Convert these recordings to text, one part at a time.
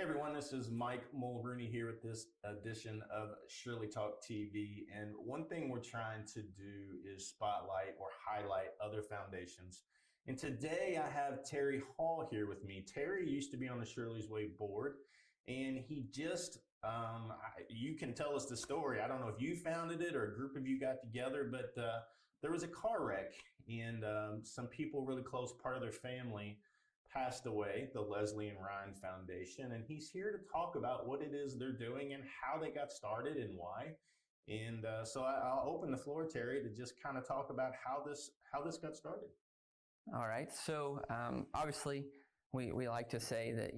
Hey everyone, this is Mike Mulrooney here with this edition of Shirley Talk TV. And one thing we're trying to do is spotlight or highlight other foundations. And today I have Terry Hall here with me. Terry used to be on the Shirley's Way board, and he just, you can tell us the story. I don't know if you founded it or a group of you got together, but there was a car wreck, and some people really close, part of their family, passed away, the Lesley Rhyan Foundation, and he's here to talk about what it is they're doing and how they got started and why. And so I'll open the floor, Terry, to just kind of talk about how this got started. All right. So obviously, we like to say that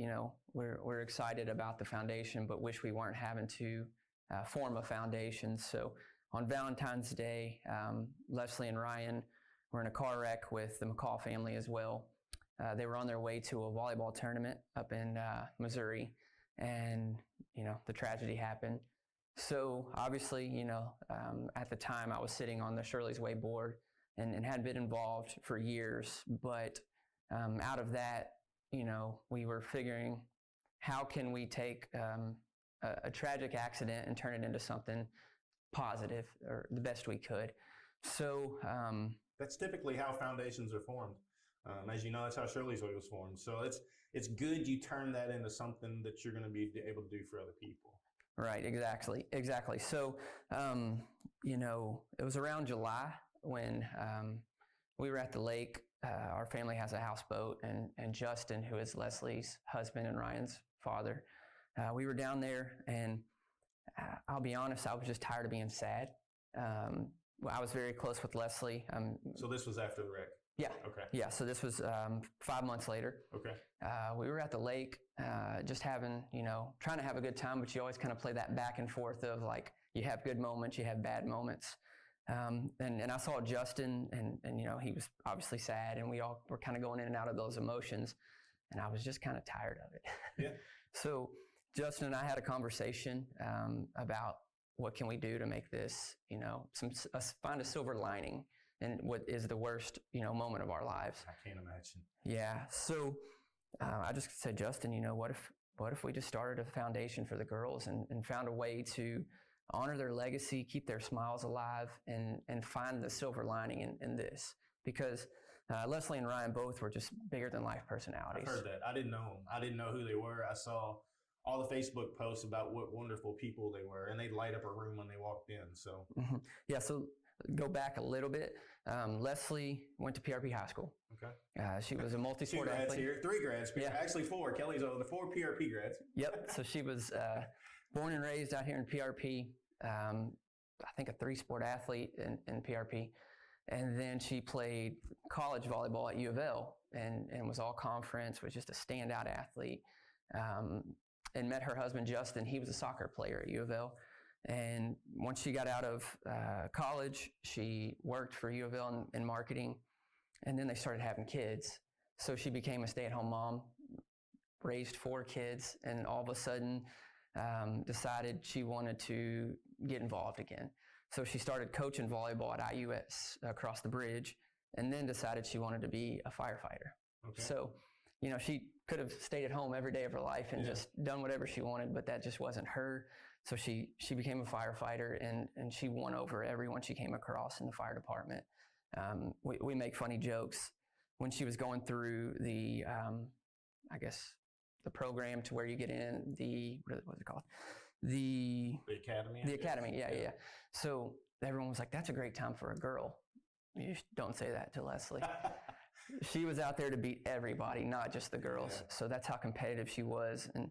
we're excited about the foundation, but wish we weren't having to form a foundation. So on Valentine's Day, Lesley and Ryan were in a car wreck with the McCall family as well. They were on their way to a volleyball tournament up in Missouri, and the tragedy happened. So obviously, at the time I was sitting on the Shirley's Way board and had been involved for years. But out of that, we were figuring, how can we take a tragic accident and turn it into something positive, or the best we could. So that's typically how foundations are formed. As you know, that's how Shirley's Way was formed. So it's good you turn that into something that you're going to be able to do for other people. Right, exactly. So, it was around July when we were at the lake. Our family has a houseboat, and Justin, who is Lesley's husband and Ryan's father, we were down there, and I'll be honest, I was just tired of being sad. I was very close with Lesley. So this was after the wreck? Yeah. Okay. Yeah. So this was 5 months later. Okay. We were at the lake, just having, trying to have a good time, but you always kind of play that back and forth of like, you have good moments, you have bad moments. And I saw Justin, and he was obviously sad, and we all were kind of going in and out of those emotions, and I was just kind of tired of it. Yeah. So Justin and I had a conversation about what can we do to make this, find a silver lining in what is the worst, moment of our lives. I can't imagine. Yeah. So I just said, Justin, what if we just started a foundation for the girls and found a way to honor their legacy, keep their smiles alive, and find the silver lining in this? Because Lesley and Ryan both were just bigger than life personalities. I've heard that. I didn't know them. I didn't know who they were. I saw all the Facebook posts about what wonderful people they were, and they'd light up a room when they walked in. So Yeah. So go back a little bit. Lesley went to PRP high school. Okay. She was a multi-sport Two grads athlete. here, 3 grads. Yeah. Actually 4. Kelly's over the 4 PRP grads. Yep. So she was born and raised out here in PRP. I think a 3-sport athlete in PRP. And then she played college volleyball at U of L and was all conference, was just a standout athlete. And met her husband, Justin. He was a soccer player at U of L. And once she got out of college, she worked for U of L in marketing. And then they started having kids. So she became a stay-at-home mom, raised 4 kids, and all of a sudden decided she wanted to get involved again. So she started coaching volleyball at IUS across the bridge, and then decided she wanted to be a firefighter. Okay. So, she could have stayed at home every day of her life and just done whatever she wanted, but that just wasn't her. So she became a firefighter, and she won over everyone she came across in the fire department. We make funny jokes. When she was going through the, the program to where you get in, what's it called? The academy? The academy, yeah. So everyone was like, that's a great time for a girl. You don't say that to Lesley. She was out there to beat everybody, not just the girls. Yeah. So that's how competitive she was. And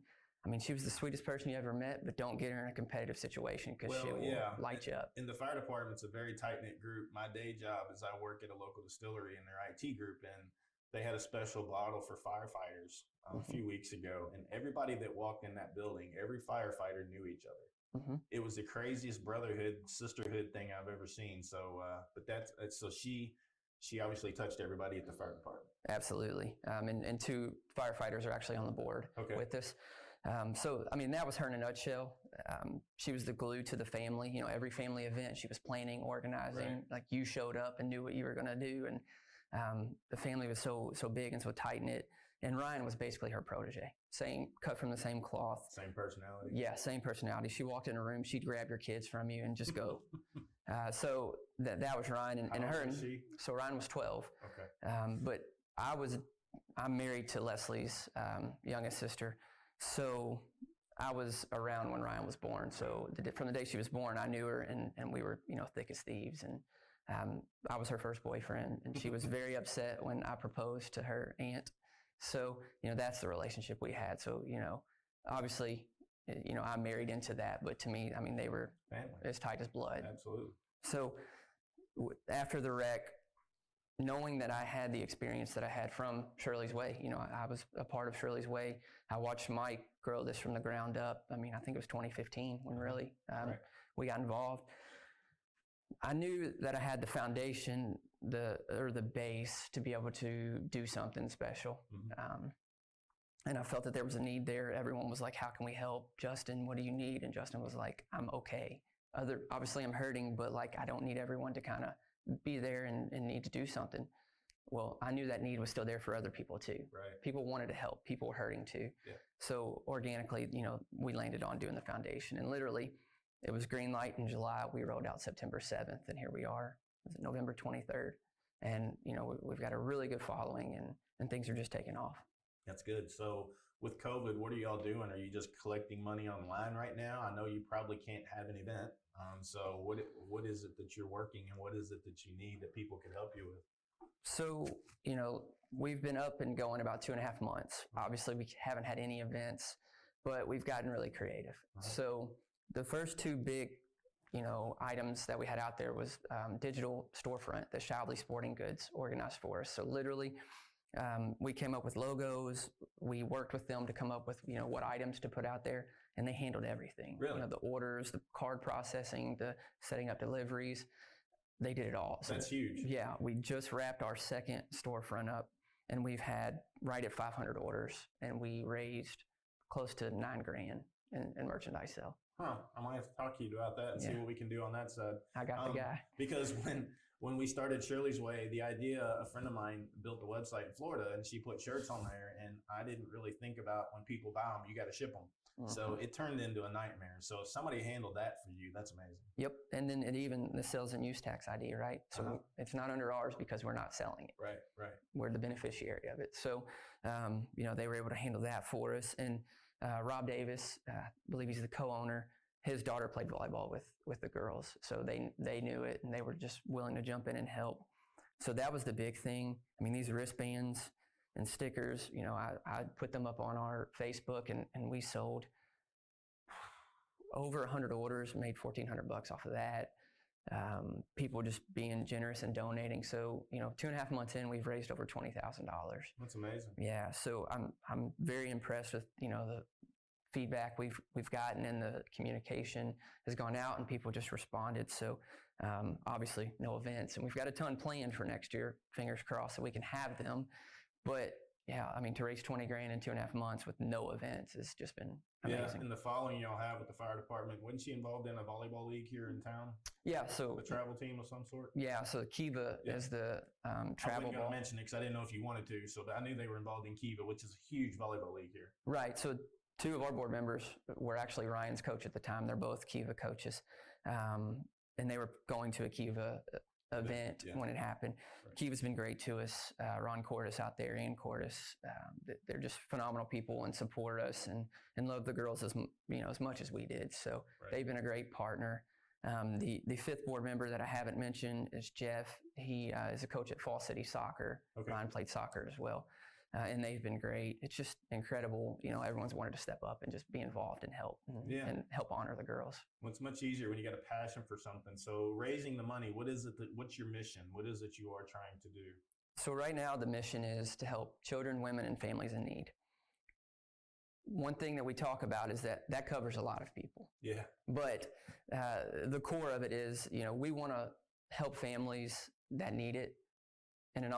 she was the sweetest person you ever met, but don't get her in a competitive situation because she will light you up. In the fire department, it's a very tight-knit group. My day job is I work at a local distillery in their IT group, and they had a special bottle for firefighters a few weeks ago. And everybody that walked in that building, every firefighter knew each other. Mm-hmm. It was the craziest brotherhood, sisterhood thing I've ever seen. So, so she obviously touched everybody at the fire department. Absolutely. And 2 firefighters are actually on the board with us. So, that was her in a nutshell. She was the glue to the family. Every family event, she was planning, organizing. Right. Like, you showed up and knew what you were going to do. And the family was so big and so tight-knit. And Ryan was basically her protege, cut from the same cloth. Same personality. Yeah, same personality. She walked in a room, she'd grab your kids from you and just go. So that was Ryan and her. How old was she? So Ryan was 12. Okay. But I'm married to Lesley's youngest sister. So I was around when Ryan was born. So from the day she was born, I knew her, and we were, thick as thieves. And I was her first boyfriend, and she was very upset when I proposed to her aunt. So, that's the relationship we had. So, obviously, I married into that, but to me, they were family, as tight as blood. Absolutely. So after the wreck, knowing that I had the experience that I had from Shirley's Way, I was a part of Shirley's Way. I watched Mike grow this from the ground up. I think it was 2015 when really we got involved. I knew that I had the foundation, the base to be able to do something special. Mm-hmm. And I felt that there was a need there. Everyone was like, how can we help? Justin, what do you need? And Justin was like, I'm okay. Obviously I'm hurting, but I don't need everyone to kind of be there and need to do something. Well, I knew that need was still there for other people too. Right. People wanted to help. People were hurting too. Yeah. So organically, we landed on doing the foundation, and literally it was green light in July. We rolled out September 7th, and here we are. It's November 23rd. And, we've got a really good following, and things are just taking off. That's good. So with COVID, what are y'all doing? Are you just collecting money online right now? I know you probably can't have an event. So what is it that you're working, and what is it that you need that people can help you with? So, we've been up and going about 2.5 months. Obviously, we haven't had any events, but we've gotten really creative. Uh-huh. So the first two big, items that we had out there was digital storefront that Shively Sporting Goods organized for us. So literally, we came up with logos. We worked with them to come up with, what items to put out there, and they handled everything. Really? The orders, the card processing, the setting up deliveries. They did it all. So that's huge. Yeah, we just wrapped our second storefront up, and we've had right at 500 orders, and we raised close to $9,000 in merchandise sale. Huh. I might have to talk to you about that and see what we can do on that side. I got the guy. Because when we started Shirley's Way, the idea, a friend of mine built a website in Florida, and she put shirts on there, and I didn't really think about when people buy them, you got to ship them. Mm-hmm. So it turned into a nightmare. So if somebody handled that for you, that's amazing. Yep. And then the sales and use tax ID, right? So it's not under ours because we're not selling it. Right. We're the beneficiary of it. So, they were able to handle that for us. And Rob Davis, I believe he's the co-owner. His daughter played volleyball with the girls. So they knew it, and they were just willing to jump in and help. So that was the big thing. These wristbands and stickers, I put them up on our Facebook, and we sold over 100 orders, made $1,400 off of that. People just being generous and donating. So, 2.5 months in, we've raised over $20,000. That's amazing. Yeah. So I'm very impressed with, the feedback we've gotten, and the communication has gone out, and people just responded. So, obviously no events, and we've got a ton planned for next year, fingers crossed that we can have them. But yeah, to raise $20,000 in 2.5 months with no events has just been amazing. Yeah, and the following y'all have with the fire department, wasn't she involved in a volleyball league here in town? Yeah, so a travel team of some sort. Yeah, so Kiva is the travel. I wasn't going to mention it because I didn't know if you wanted to. So I knew they were involved in Kiva, which is a huge volleyball league here. Right. So 2 of our board members were actually Ryan's coach at the time. They're both Kiva coaches, and they were going to a Kiva event when it happened. Right. Kiva's been great to us. Ron Cordes out there, Ian Cordes, they're just phenomenal people and support us and love the girls as much as we did. So they've been a great partner. The 5th board member that I haven't mentioned is Jeff. He is a coach at Fall City Soccer. Okay. Ryan played soccer as well. And they've been great. It's just incredible. Everyone's wanted to step up and just be involved and help and help honor the girls. Well, it's much easier when you got a passion for something. So raising the money, what's your mission? What is it you are trying to do? So right now the mission is to help children, women, and families in need. One thing that we talk about is that covers a lot of people. Yeah. But the core of it is, we want to help families that need it in an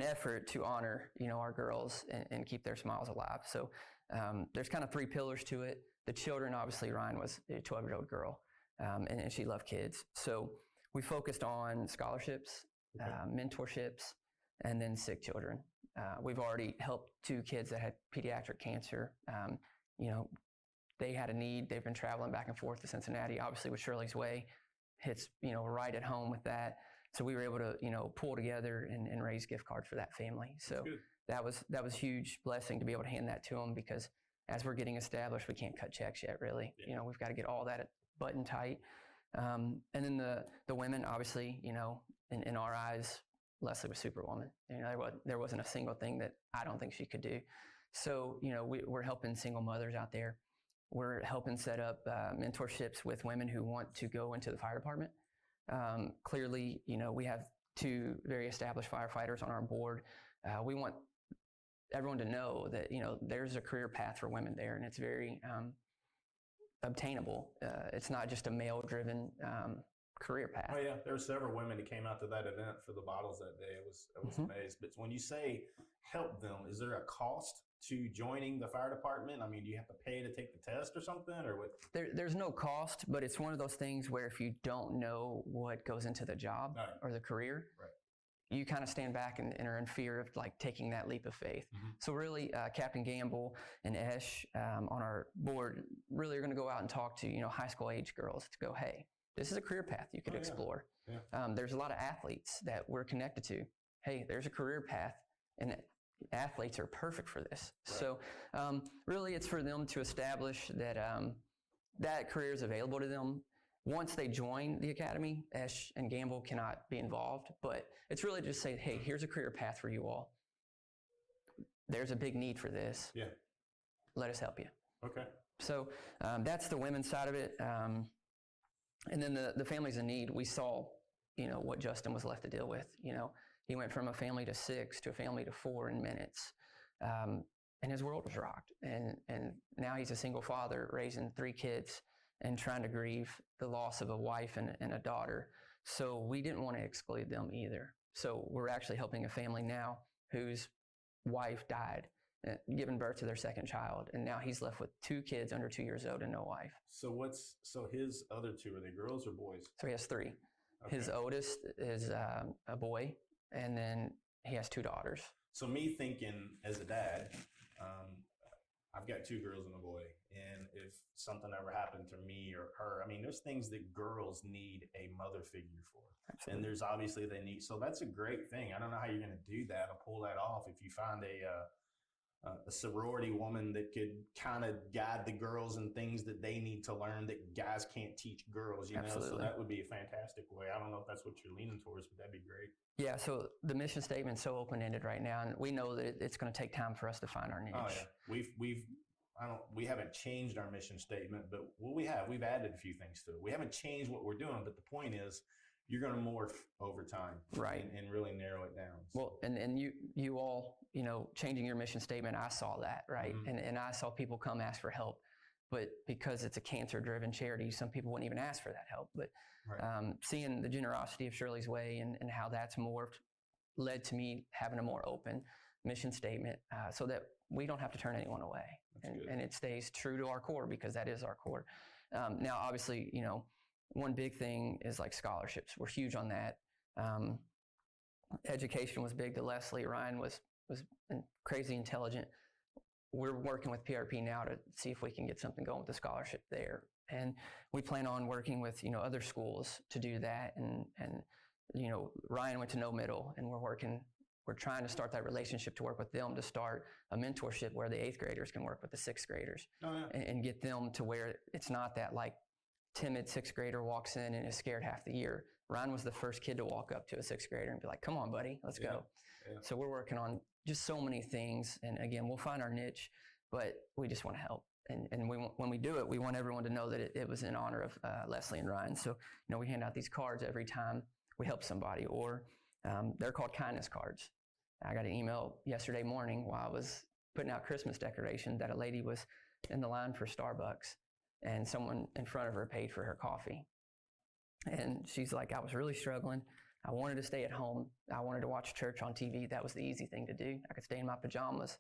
effort to honor, our girls and keep their smiles alive. So there's kind of 3 pillars to it. The children, obviously, Ryan was a 12-year-old girl, and she loved kids. So we focused on scholarships, mentorships, and then sick children. We've already helped 2 kids that had pediatric cancer. They had a need. They've been traveling back and forth to Cincinnati, obviously with Shirley's Way, hits, right at home with that. So we were able to, pull together and raise gift cards for that family. So that was huge blessing to be able to hand that to them, because as we're getting established, we can't cut checks yet, really. Yeah. We've got to get all that button tight. And then the women, obviously, in our eyes, Lesley was Superwoman. There wasn't a single thing that I don't think she could do. So, we're helping single mothers out there. We're helping set up mentorships with women who want to go into the fire department. Clearly, we have 2 very established firefighters on our board. We want everyone to know that, there's a career path for women there, and it's very obtainable. It's not just a male-driven career path. Oh yeah, there were several women that came out to that event for the bottles that day. I was amazed. But when you say help them, is there a cost to joining the fire department? I mean, do you have to pay to take the test or something, or what? There's no cost, but it's one of those things where if you don't know what goes into the job or the career, you kind of stand back and are in fear of taking that leap of faith. So really, Captain Gamble and Esh on our board really are going to go out and talk to high school age girls to go, hey, this is a career path you could explore. Yeah. There's a lot of athletes that we're connected to. Hey, there's a career path, and athletes are perfect for this. Right. So really, it's for them to establish that that career is available to them. Once they join the academy, Esh and Gamble cannot be involved, but it's really just say, hey, here's a career path for you all. There's a big need for this. Yeah. Let us help you. Okay. So that's the women's side of it. And then the families in need, we saw, what Justin was left to deal with. He went from a family to 6 to a family to 4 in minutes. And his world was rocked. And now he's a single father raising 3 kids and trying to grieve the loss of a wife and a daughter. So we didn't want to exclude them either. So we're actually helping a family now whose wife died, giving birth to their 2nd child. And now he's left with 2 kids under 2 years old and no wife. So his other 2, are they girls or boys? So he has 3. Okay. His oldest is a boy, and then he has 2 daughters. So me thinking as a dad, I've got 2 girls and a boy. And if something ever happened to me or her, I mean, there's things that girls need a mother figure for. Absolutely. And there's obviously they need, so that's a great thing. I don't know how you're going to do that or pull that off if you find a sorority woman that could kind of guide the girls in things that they need to learn that guys can't teach girls, Absolutely. So that would be a fantastic way. I don't know if that's what you're leaning towards, but that'd be great. Yeah, so the mission statement's so open-ended right now, and we know that it's going to take time for us to find our niche. Oh yeah, we haven't changed our mission statement, but we've added a few things to it. We haven't changed what we're doing, but the point is, you're going to morph over time, right, and really narrow it down. So. Well, and you all, changing your mission statement, I saw that, right, and I saw people come ask for help, but because it's a cancer-driven charity, some people wouldn't even ask for that help. But seeing the generosity of Shirley's Way and how that's morphed led to me having a more open mission statement, so that we don't have to turn anyone away, and it stays true to our core, because that is our core. Now, obviously, one big thing is scholarships. We're huge on that. Education was big to Lesley. Ryan was crazy intelligent. We're working with PRP now to see if we can get something going with the scholarship there. And we plan on working with, other schools to do that. And Ryan went to No Middle, and we're trying to start that relationship to work with them to start a mentorship where the 8th graders can work with the 6th graders. Oh, yeah. and get them to where it's not that timid 6th grader walks in and is scared half the year. Ryan was the first kid to walk up to a 6th grader and be like, come on, buddy, let's go. Yeah. So we're working on just so many things. And again, we'll find our niche, but we just want to help. And when we do it, we want everyone to know that it was in honor of Lesley and Ryan. So, we hand out these cards every time we help somebody, or they're called kindness cards. I got an email yesterday morning while I was putting out Christmas decorations that a lady was in the line for Starbucks, and someone in front of her paid for her coffee. And she's like, I was really struggling. I wanted to stay at home. I wanted to watch church on TV. That was the easy thing to do. I could stay in my pajamas.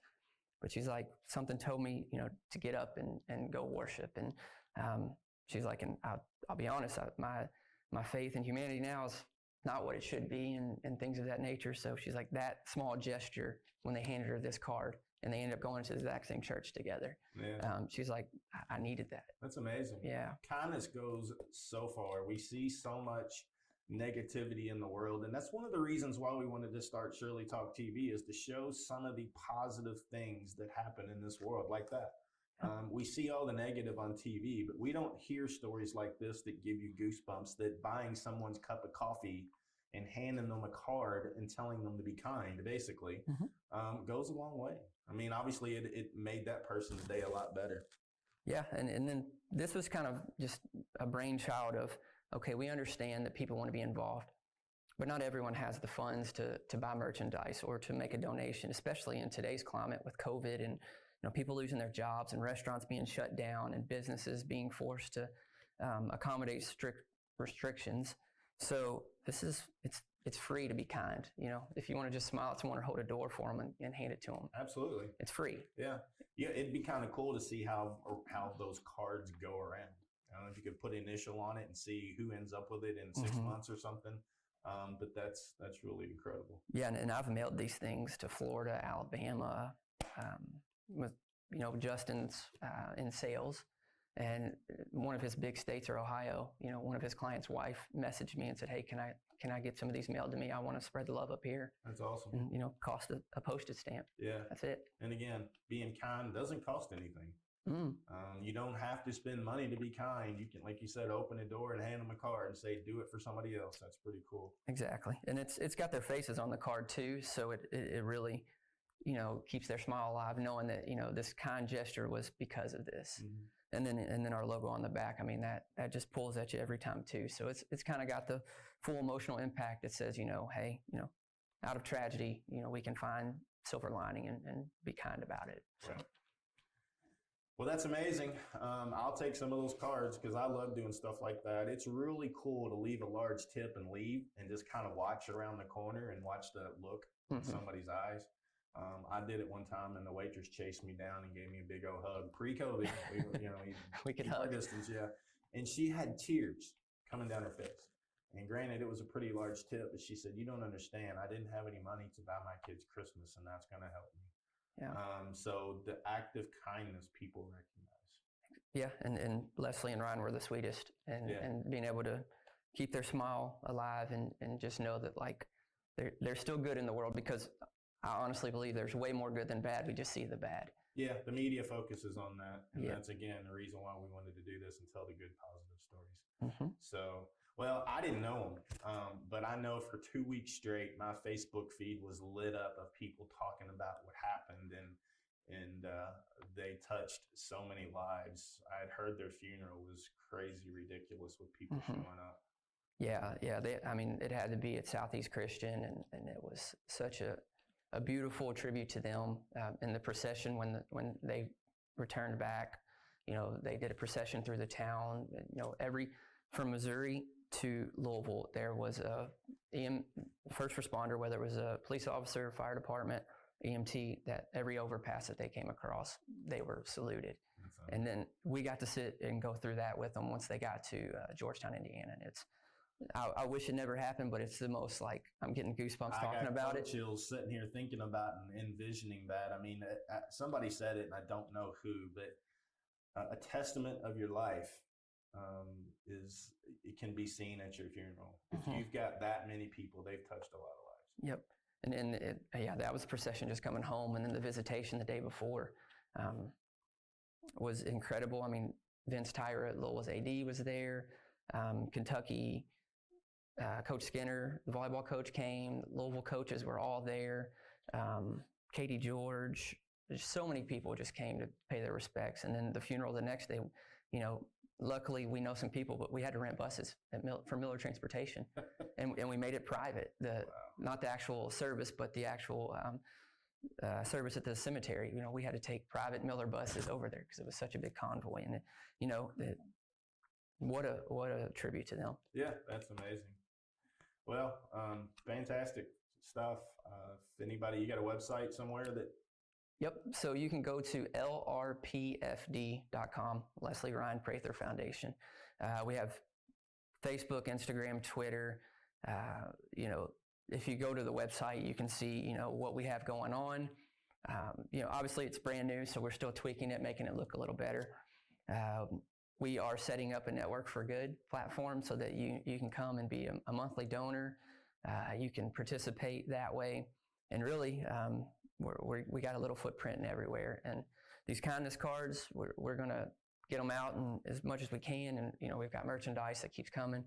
But she's like, something told me, to get up and go worship. And she's like, and I'll be honest, my faith in humanity now is not what it should be and things of that nature. So she's like, that small gesture when they handed her this card and they ended up going to the exact same church together. Yeah. She's like, I needed that. That's amazing. Yeah. Kindness goes so far. We see so much negativity in the world. And that's one of the reasons why we wanted to start Shirley Talk TV, is to show some of the positive things that happen in this world like that. We see all the negative on TV, but we don't hear stories like this that give you goosebumps, that buying someone's cup of coffee and handing them a card and telling them to be kind, basically, goes a long way. I mean, obviously it made that person's day a lot better. Yeah. And then this was kind of just a brainchild of, okay, we understand that people want to be involved, but not everyone has the funds to buy merchandise or to make a donation, especially in today's climate with COVID and people losing their jobs and restaurants being shut down and businesses being forced to accommodate strict restrictions. So it's free to be kind. If you want to just smile at someone or hold a door for them and hand it to them. Absolutely. It's free. Yeah. It'd be kind of cool to see how those cards go around. I don't know if you could put an initial on it and see who ends up with it in 6 months or something. But that's really incredible. Yeah. And I've mailed these things to Florida, Alabama, with Justin's in sales, and one of his big states are Ohio. One of his clients' wife messaged me and said, "Hey, can I get some of these mailed to me? I want to spread the love up here." That's awesome. And, cost a postage stamp. Yeah, that's it. And again, being kind doesn't cost anything. You don't have to spend money to be kind. You can, like you said, open a door and hand them a card and say, "Do it for somebody else." That's pretty cool. Exactly, and it's got their faces on the card too, so it really keeps their smile alive, knowing that, this kind gesture was because of this. And then our logo on the back, I mean, that just pulls at you every time too. So it's kind of got the full emotional impact. It says, hey, out of tragedy, we can find silver lining and be kind about it. So. Well, that's amazing. I'll take some of those cards because I love doing stuff like that. It's really cool to leave a large tip and leave and just kind of watch around the corner and watch the look in somebody's eyes. I did it one time, and the waitress chased me down and gave me a big old hug. Pre-COVID, we could hug. Distance, yeah. And she had tears coming down her face. And granted, it was a pretty large tip, but she said, "You don't understand. I didn't have any money to buy my kids Christmas, and that's going to help me." Yeah. So the act of kindness people recognize. Yeah, and Lesley and Ryan were the sweetest, and being able to keep their smile alive and just know that they're still good in the world, because I honestly believe there's way more good than bad. We just see the bad. Yeah, the media focuses on that. And that's, again, the reason why we wanted to do this and tell the good, positive stories. So, well, I didn't know them, but I know for 2 weeks straight, my Facebook feed was lit up of people talking about what happened, and they touched so many lives. I had heard their funeral was crazy ridiculous with people showing up. Yeah. It had to be at Southeast Christian, and it was such a beautiful tribute to them. In the procession, when they returned back, they did a procession through the town. From Missouri to Louisville, there was a first responder, whether it was a police officer, fire department, EMT, that every overpass that they came across, they were saluted. And then we got to sit and go through that with them once they got to Georgetown, Indiana. And I wish it never happened, but it's the most, I'm getting goosebumps talking about it. Chills sitting here thinking about and envisioning that. I mean, somebody said it, and I don't know who, but a testament of your life it can be seen at your funeral. If you've got that many people, they've touched a lot of lives. Yep. And that was the procession just coming home, and then the visitation the day before was incredible. I mean, Vince Tyra at Louisville's AD was there. Kentucky. Coach Skinner, the volleyball coach, came. Louisville coaches were all there. Katie George, so many people just came to pay their respects. And then the funeral the next day, luckily we know some people, but we had to rent buses for Miller Transportation, and we made it private. Not the actual service, but the actual service at the cemetery. We had to take private Miller buses over there because it was such a big convoy, and what a tribute to them. Yeah, that's amazing. Well, fantastic stuff. If anybody, you got a website somewhere that? Yep. So you can go to lrpfd.com, Lesley Rhyan Prather Foundation. We have Facebook, Instagram, Twitter. You know, if you go to the website, you can see, you know, what we have going on. You know, obviously it's brand new, so we're still tweaking it, making it look a little better. We are setting up a Network for Good platform so that you can come and be a monthly donor. You can participate that way. And really, we got a little footprint in everywhere. And these kindness cards, we're going to get them out and as much as we can. And, you know, we've got merchandise that keeps coming.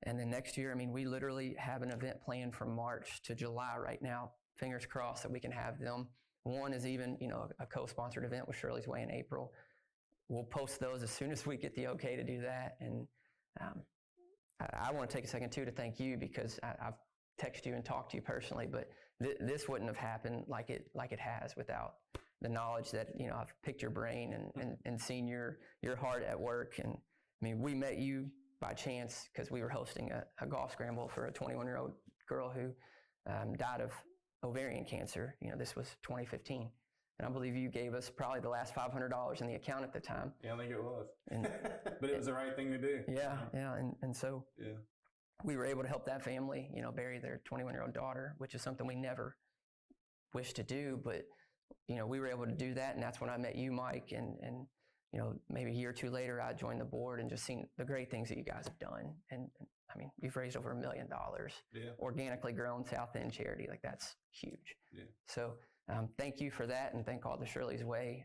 And then next year, I mean, we literally have an event planned from March to July right now. Fingers crossed that we can have them. One is even, you know, a co-sponsored event with Shirley's Way in April. We'll post those as soon as we get the okay to do that. And I want to take a second too to thank you, because I've texted you and talked to you personally, but this wouldn't have happened like it has without the knowledge that, you know, I've picked your brain and seen your heart at work. And I mean, we met you by chance because we were hosting a golf scramble for a 21-year-old girl who died of ovarian cancer. You know, this was 2015. And I believe you gave us probably the last $500 in the account at the time. Yeah, I think it was. And, but it was the right thing to do. Yeah. And so yeah, we were able to help that family, you know, bury their 21-year-old daughter, which is something we never wished to do. But, you know, we were able to do that. And that's when I met you, Mike. And you know, maybe a year or two later, I joined the board and just seen the great things that you guys have done. And I mean, you've raised over $1 million, organically grown South End charity. Like, that's huge. Yeah. So thank you for that. And thank all the Shirley's Way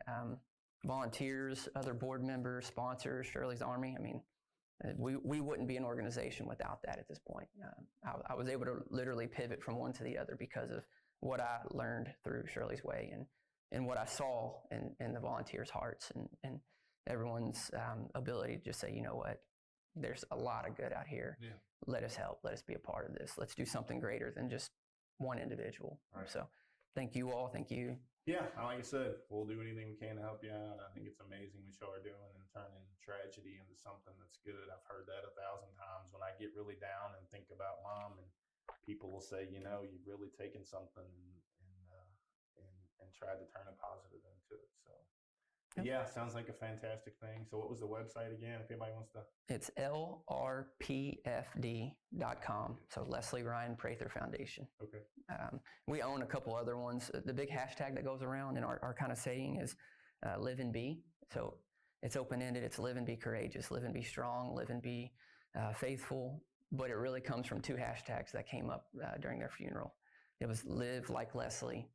volunteers, other board members, sponsors, Shirley's Army. I mean, we wouldn't be an organization without that at this point. I was able to literally pivot from one to the other because of what I learned through Shirley's Way and what I saw in the volunteers' hearts and everyone's ability to just say, you know what, there's a lot of good out here. Yeah. Let us help. Let us be a part of this. Let's do something greater than just one individual. Right. So thank you all. Thank you. Yeah, like I said, we'll do anything we can to help you out. I think it's amazing what y'all are doing and turning tragedy into something that's good. I've heard that 1,000 times when I get really down and think about Mom, and people will say, you know, you've really taken something and tried to turn a positive into it. So yeah, sounds like a fantastic thing. So what was the website again, if anybody wants to? It's lrpfd.com. So Lesley Rhyan Prather Foundation. Okay. We own a couple other ones. The big hashtag that goes around and our kind of saying is live and be. So it's open-ended. It's live and be courageous, live and be strong, live and be faithful. But it really comes from two hashtags that came up during their funeral. It was live like Lesley,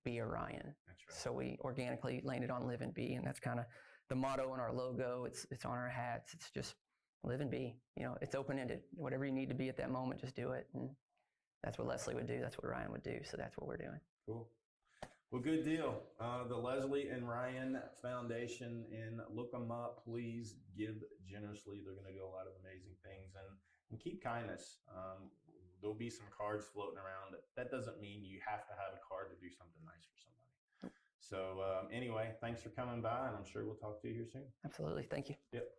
be a Ryan. That's right. So we organically landed on live and be, and that's kind of the motto in our logo. It's on our hats. It's just live and be. You know, it's open-ended. Whatever you need to be at that moment, just do it. And that's what Lesley would do. That's what Ryan would do. So that's what we're doing. Cool. Well, good deal. The Lesley and Ryan Foundation, and look them up. Please give generously. They're going to do a lot of amazing things, and keep kindness. There'll be some cards floating around. That doesn't mean you have to have a card to do something nice for somebody. So anyway, thanks for coming by, and I'm sure we'll talk to you here soon. Absolutely. Thank you. Yep.